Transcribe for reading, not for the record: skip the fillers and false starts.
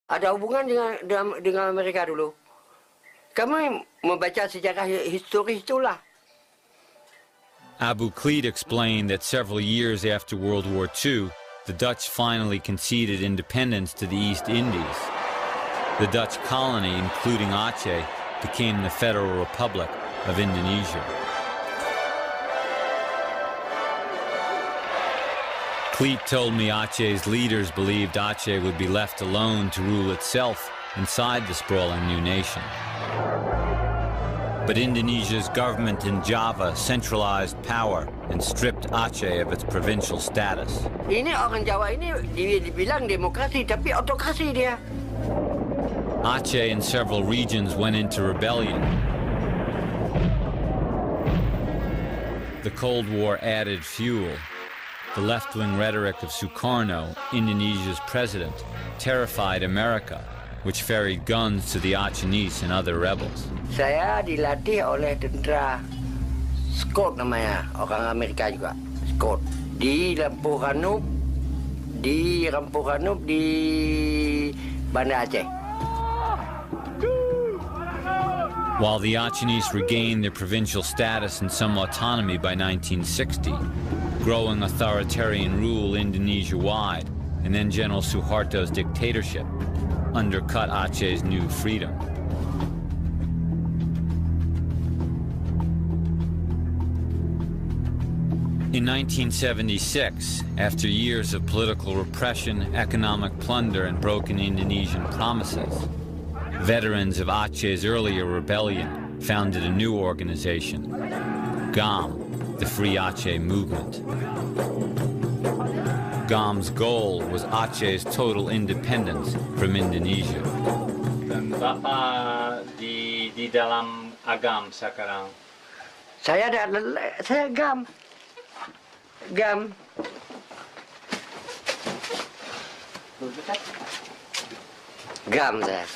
Ada hubungan dengan Amerika dulu. Kami membaca sejarah historis itulah. Abu Khalid explained that several years after World War II, the Dutch finally conceded independence to the East Indies. The Dutch colony, including Aceh, became the Federal Republic of Indonesia. Khalid told me Aceh's leaders believed Aceh would be left alone to rule itself inside the sprawling new nation. But Indonesia's government in Java centralized power and stripped Aceh of its provincial status. Ini orang Jawa ini dibilang demokrasi, tapi autokrasi dia. Aceh and several regions went into rebellion. The Cold War added fuel. The left-wing rhetoric of Sukarno, Indonesia's president, terrified America, which ferried guns to the Acehnese and other rebels. Saya dilatih oleh tentara Scott namanya, orang Amerika juga, Scott. Di Rampo Khanup, di Banda Aceh. While the Acehnese regained their provincial status and some autonomy by 1960, growing authoritarian rule Indonesia-wide, and then General Suharto's dictatorship undercut Aceh's new freedom. In 1976, after years of political repression, economic plunder, and broken Indonesian promises, veterans of Aceh's earlier rebellion founded a new organization, GAM, the Free Aceh Movement. GAM's goal was Aceh's total independence from Indonesia. Dan Bapak di dalam agam sekarang? Saya GAM. GAM saya.